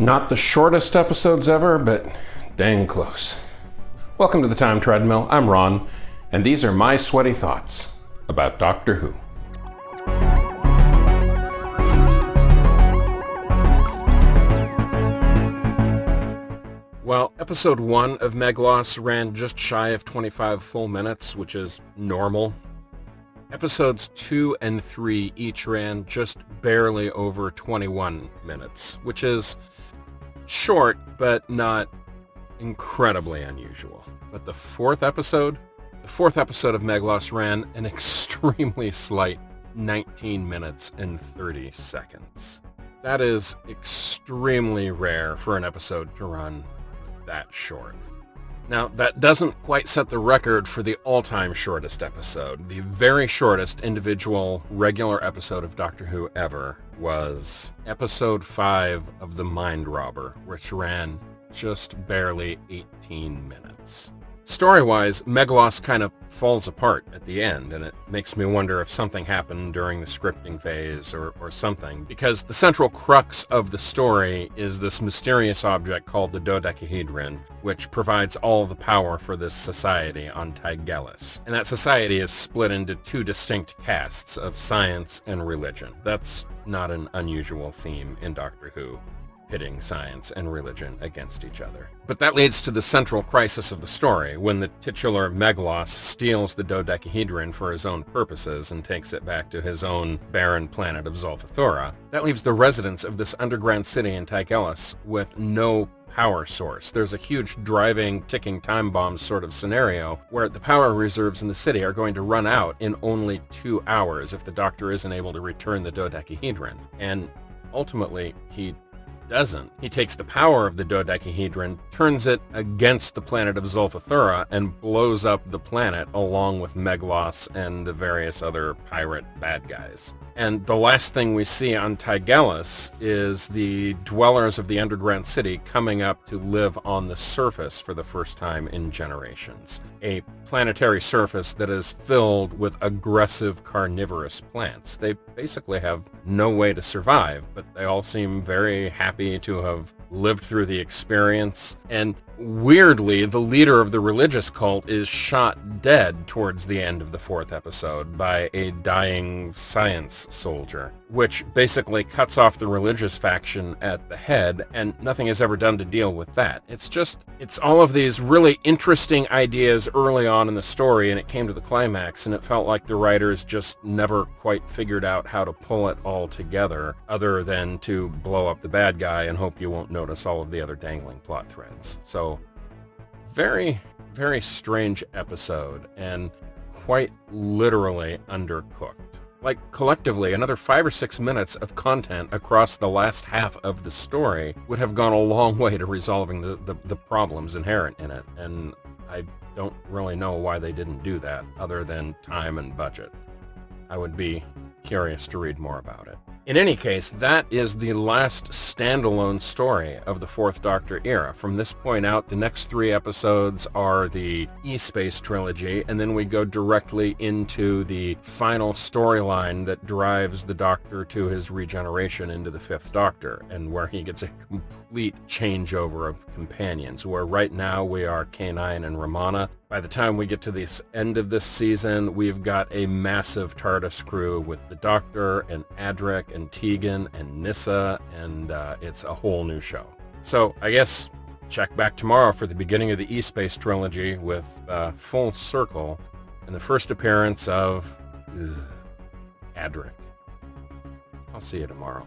Not the shortest episodes ever, but dang close. Welcome to the Time Treadmill. I'm Ron, and these are my sweaty thoughts about Doctor Who. Well, episode 1 of Meglos ran just shy of 25 full minutes, which is normal. Episodes 2 and 3 each ran just barely over 21 minutes, which is short, but not incredibly unusual. But the fourth episode of Meglos ran an extremely slight 19 minutes and 30 seconds. That is extremely rare for an episode to run that short. Now, that doesn't quite set the record for the all-time shortest episode. The very shortest individual regular episode of Doctor Who ever was episode 5 of The Mind Robber, which ran just barely 18 minutes. Story-wise, Meglos kind of falls apart at the end, and it makes me wonder if something happened during the scripting phase or something, because the central crux of the story is this mysterious object called the dodecahedron, which provides all the power for this society on Tygelis. And that society is split into two distinct castes of science and religion. That's not an unusual theme in Doctor Who, pitting science and religion against each other. But that leads to the central crisis of the story, when the titular Meglos steals the dodecahedron for his own purposes and takes it back to his own barren planet of Zolfathora. That leaves the residents of this underground city in Tygelis with no power source. There's a huge driving, ticking time bomb sort of scenario where the power reserves in the city are going to run out in only 2 hours if the Doctor isn't able to return the dodecahedron. And ultimately, he doesn't. He takes the power of the dodecahedron, turns it against the planet of Zolfathora, and blows up the planet along with Meglos and the various other pirate bad guys. And the last thing we see on Tygelis is the dwellers of the underground city coming up to live on the surface for the first time in generations. A planetary surface that is filled with aggressive carnivorous plants. They basically have no way to survive, but they all seem very happy to have lived through the experience. And weirdly, the leader of the religious cult is shot dead towards the end of the fourth episode by a dying science soldier, which basically cuts off the religious faction at the head, and nothing is ever done to deal with that. It's all of these really interesting ideas early on in the story, and it came to the climax, and it felt like the writers just never quite figured out how to pull it all together, other than to blow up the bad guy and hope you won't notice all of the other dangling plot threads. So, very, very strange episode, and quite literally undercooked. Like, collectively, another 5 or 6 minutes of content across the last half of the story would have gone a long way to resolving the problems inherent in it, and I don't really know why they didn't do that, other than time and budget. I would be curious to read more about it. In any case, that is the last standalone story of the Fourth Doctor era. From this point out, the next 3 episodes are the E-Space trilogy, and then we go directly into the final storyline that drives the Doctor to his regeneration into the Fifth Doctor, and where he gets a complete changeover of companions, where right now we are K9 and Romana. By the time we get to the end of this season, we've got a massive TARDIS crew with the Doctor and Adric and Tegan and Nyssa, and it's a whole new show. So I guess check back tomorrow for the beginning of the E-Space trilogy with Full Circle and the first appearance of Adric. I'll see you tomorrow.